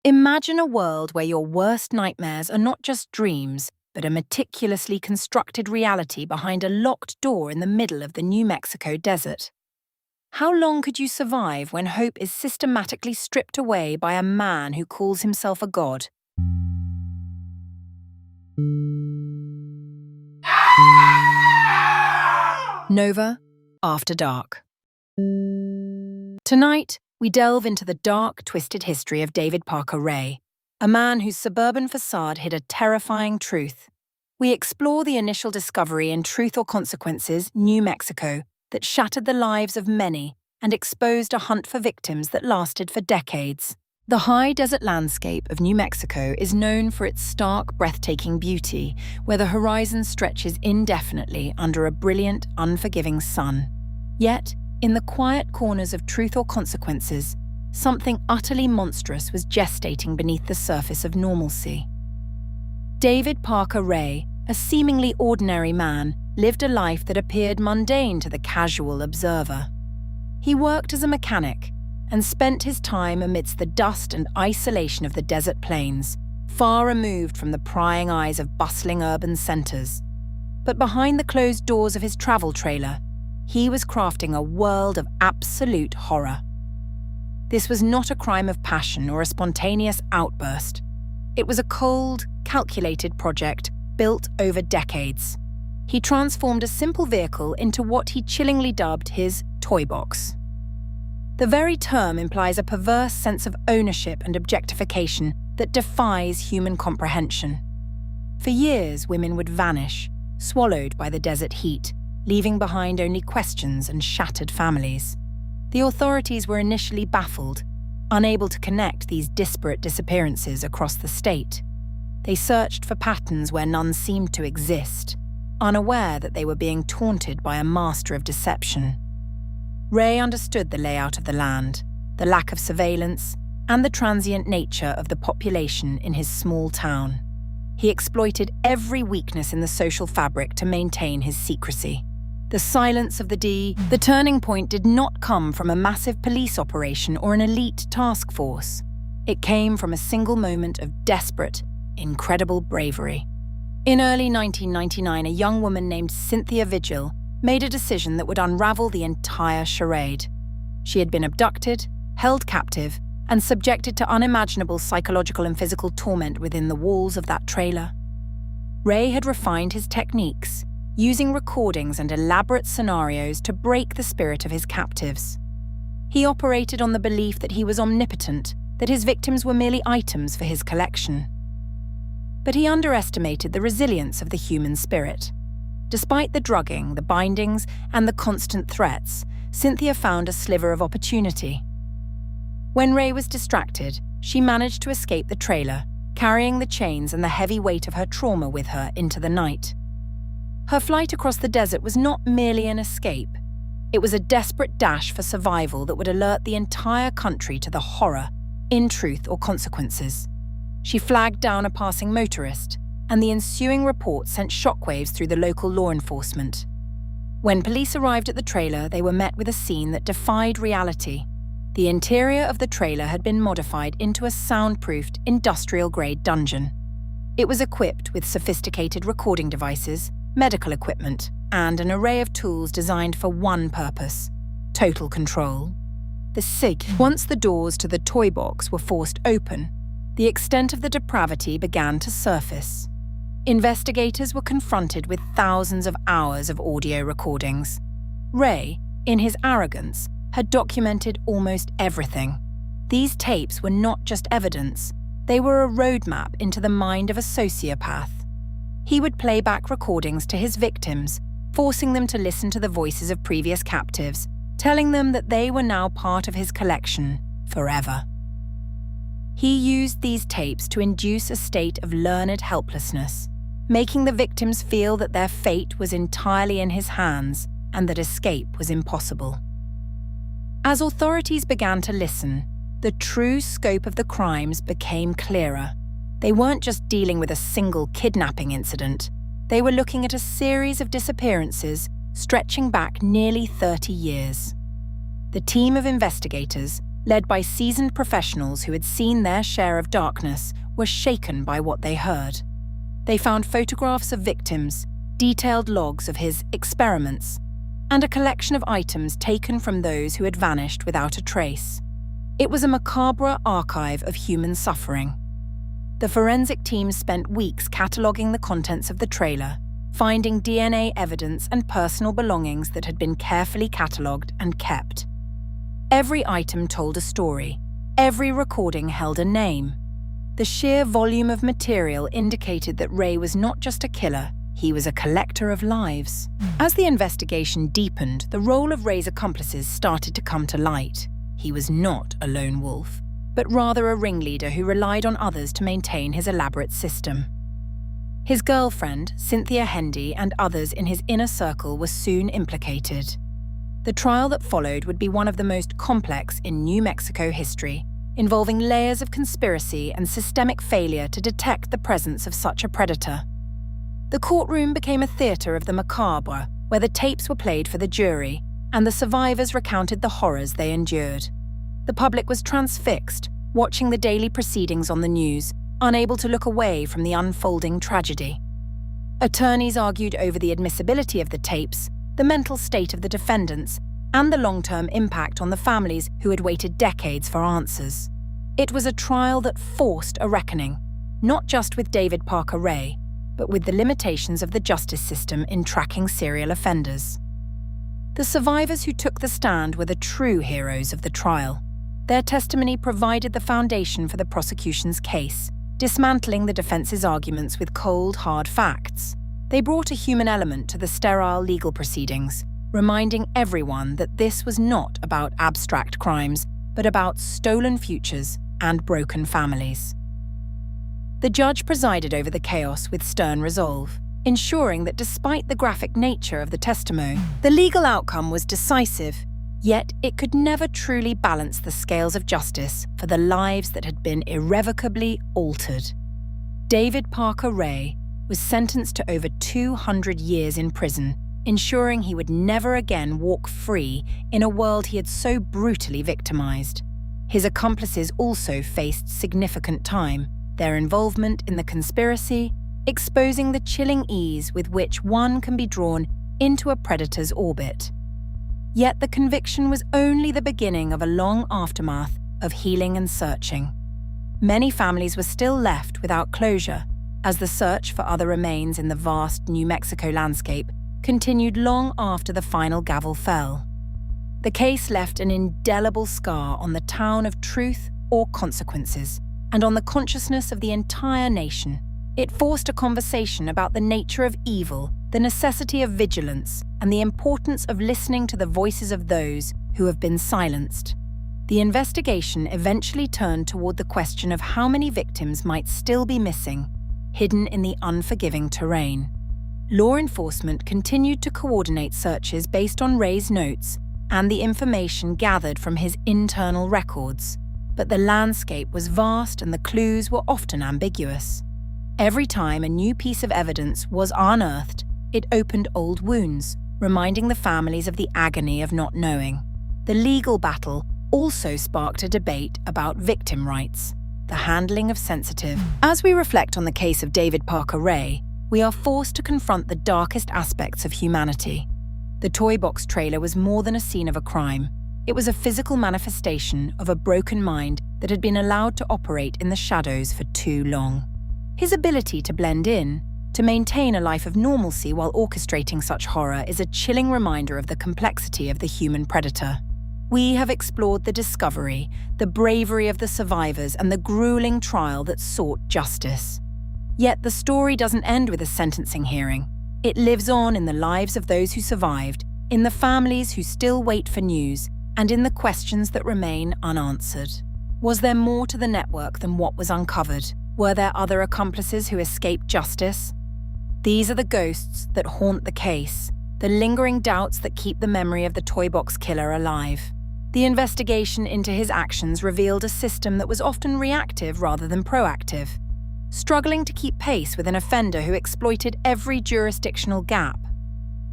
Imagine a world where your worst nightmares are not just dreams, but a meticulously constructed reality behind a locked door in the middle of the New Mexico desert. How long could you survive when hope is systematically stripped away by a man who calls himself a god? Nova, After Dark. Tonight, we delve into the dark, twisted history of David Parker Ray, a man whose suburban facade hid a terrifying truth. We explore the initial discovery in Truth or Consequences, New Mexico, that shattered the lives of many and exposed a hunt for victims that lasted for decades. The high desert landscape of New Mexico is known for its stark, breathtaking beauty, where the horizon stretches indefinitely under a brilliant, unforgiving sun. Yet, in the quiet corners of Truth or Consequences, something utterly monstrous was gestating beneath the surface of normalcy. David Parker Ray, a seemingly ordinary man, lived a life that appeared mundane to the casual observer. He worked as a mechanic and spent his time amidst the dust and isolation of the desert plains, far removed from the prying eyes of bustling urban centers. But behind the closed doors of his travel trailer, he was crafting a world of absolute horror. This was not a crime of passion or a spontaneous outburst. It was a cold, calculated project built over decades. He transformed a simple vehicle into what he chillingly dubbed his toy box. The very term implies a perverse sense of ownership and objectification that defies human comprehension. For years, women would vanish, swallowed by the desert heat, leaving behind only questions and shattered families. The authorities were initially baffled, unable to connect these disparate disappearances across the state. They searched for patterns where none seemed to exist, unaware that they were being taunted by a master of deception. Ray understood the layout of the land, the lack of surveillance, and the transient nature of the population in his small town. He exploited every weakness in the social fabric to maintain his secrecy. The silence of the turning point did not come from a massive police operation or an elite task force. It came from a single moment of desperate, incredible bravery. In early 1999, a young woman named Cynthia Vigil made a decision that would unravel the entire charade. She had been abducted, held captive, and subjected to unimaginable psychological and physical torment within the walls of that trailer. Ray had refined his techniques, using recordings and elaborate scenarios to break the spirit of his captives. He operated on the belief that he was omnipotent, that his victims were merely items for his collection. But he underestimated the resilience of the human spirit. Despite the drugging, the bindings, and the constant threats, Cynthia found a sliver of opportunity. When Ray was distracted, she managed to escape the trailer, carrying the chains and the heavy weight of her trauma with her into the night. Her flight across the desert was not merely an escape. It was a desperate dash for survival that would alert the entire country to the horror, in Truth or Consequences. She flagged down a passing motorist, and the ensuing report sent shockwaves through the local law enforcement. When police arrived at the trailer, they were met with a scene that defied reality. The interior of the trailer had been modified into a soundproofed, industrial-grade dungeon. It was equipped with sophisticated recording devices, medical equipment, and an array of tools designed for one purpose: total control. Once the doors to the toy box were forced open, the extent of the depravity began to surface. Investigators were confronted with thousands of hours of audio recordings. Ray, in his arrogance, had documented almost everything. These tapes were not just evidence, they were a roadmap into the mind of a sociopath. He would play back recordings to his victims, forcing them to listen to the voices of previous captives, telling them that they were now part of his collection forever. He used these tapes to induce a state of learned helplessness, making the victims feel that their fate was entirely in his hands and that escape was impossible. As authorities began to listen, the true scope of the crimes became clearer. They weren't just dealing with a single kidnapping incident. They were looking at a series of disappearances stretching back nearly 30 years. The team of investigators, led by seasoned professionals who had seen their share of darkness, were shaken by what they heard. They found photographs of victims, detailed logs of his experiments, and a collection of items taken from those who had vanished without a trace. It was a macabre archive of human suffering. The forensic team spent weeks cataloguing the contents of the trailer, finding DNA evidence and personal belongings that had been carefully catalogued and kept. Every item told a story. Every recording held a name. The sheer volume of material indicated that Ray was not just a killer, he was a collector of lives. As the investigation deepened, the role of Ray's accomplices started to come to light. He was not a lone wolf, but rather a ringleader who relied on others to maintain his elaborate system. His girlfriend, Cynthia Hendy, and others in his inner circle were soon implicated. The trial that followed would be one of the most complex in New Mexico history, involving layers of conspiracy and systemic failure to detect the presence of such a predator. The courtroom became a theatre of the macabre, where the tapes were played for the jury, and the survivors recounted the horrors they endured. The public was transfixed, watching the daily proceedings on the news, unable to look away from the unfolding tragedy. Attorneys argued over the admissibility of the tapes, the mental state of the defendants, and the long-term impact on the families who had waited decades for answers. It was a trial that forced a reckoning, not just with David Parker Ray, but with the limitations of the justice system in tracking serial offenders. The survivors who took the stand were the true heroes of the trial. Their testimony provided the foundation for the prosecution's case, dismantling the defense's arguments with cold, hard facts. They brought a human element to the sterile legal proceedings, reminding everyone that this was not about abstract crimes, but about stolen futures and broken families. The judge presided over the chaos with stern resolve, ensuring that despite the graphic nature of the testimony, the legal outcome was decisive, yet it could never truly balance the scales of justice for the lives that had been irrevocably altered. David Parker Ray was sentenced to over 200 years in prison, ensuring he would never again walk free in a world he had so brutally victimized. His accomplices also faced significant time, their involvement in the conspiracy exposing the chilling ease with which one can be drawn into a predator's orbit. Yet the conviction was only the beginning of a long aftermath of healing and searching. Many families were still left without closure, as the search for other remains in the vast New Mexico landscape continued long after the final gavel fell. The case left an indelible scar on the town of Truth or Consequences, and on the consciousness of the entire nation. It forced a conversation about the nature of evil, the necessity of vigilance, and the importance of listening to the voices of those who have been silenced. The investigation eventually turned toward the question of how many victims might still be missing, hidden in the unforgiving terrain. Law enforcement continued to coordinate searches based on Ray's notes and the information gathered from his internal records, but the landscape was vast and the clues were often ambiguous. Every time a new piece of evidence was unearthed, it opened old wounds, reminding the families of the agony of not knowing. The legal battle also sparked a debate about victim rights, the handling of sensitive. As we reflect on the case of David Parker Ray, we are forced to confront the darkest aspects of humanity. The toy box trailer was more than a scene of a crime. It was a physical manifestation of a broken mind that had been allowed to operate in the shadows for too long. His ability to blend in, to maintain a life of normalcy while orchestrating such horror, is a chilling reminder of the complexity of the human predator. We have explored the discovery, the bravery of the survivors, and the grueling trial that sought justice. Yet the story doesn't end with a sentencing hearing. It lives on in the lives of those who survived, in the families who still wait for news, and in the questions that remain unanswered. Was there more to the network than what was uncovered? Were there other accomplices who escaped justice? These are the ghosts that haunt the case, the lingering doubts that keep the memory of the toy box killer alive. The investigation into his actions revealed a system that was often reactive rather than proactive, struggling to keep pace with an offender who exploited every jurisdictional gap.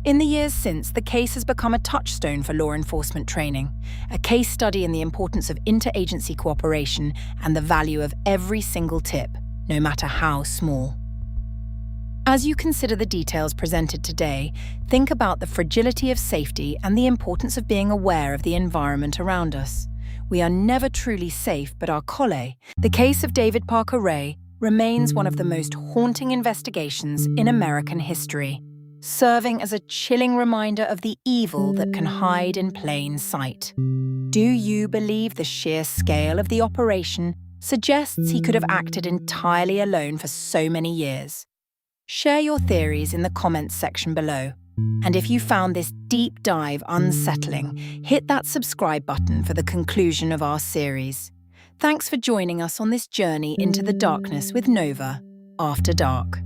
In the years since, the case has become a touchstone for law enforcement training, a case study in the importance of interagency cooperation and the value of every single tip, no matter how small. As you consider the details presented today, think about the fragility of safety and the importance of being aware of the environment around us. We are never truly safe, but our Colle, the case of David Parker Ray, remains one of the most haunting investigations in American history, serving as a chilling reminder of the evil that can hide in plain sight. Do you believe the sheer scale of the operation suggests he could have acted entirely alone for so many years? Share your theories in the comments section below. And if you found this deep dive unsettling, hit that subscribe button for the conclusion of our series. Thanks for joining us on this journey into the darkness with Nova After Dark.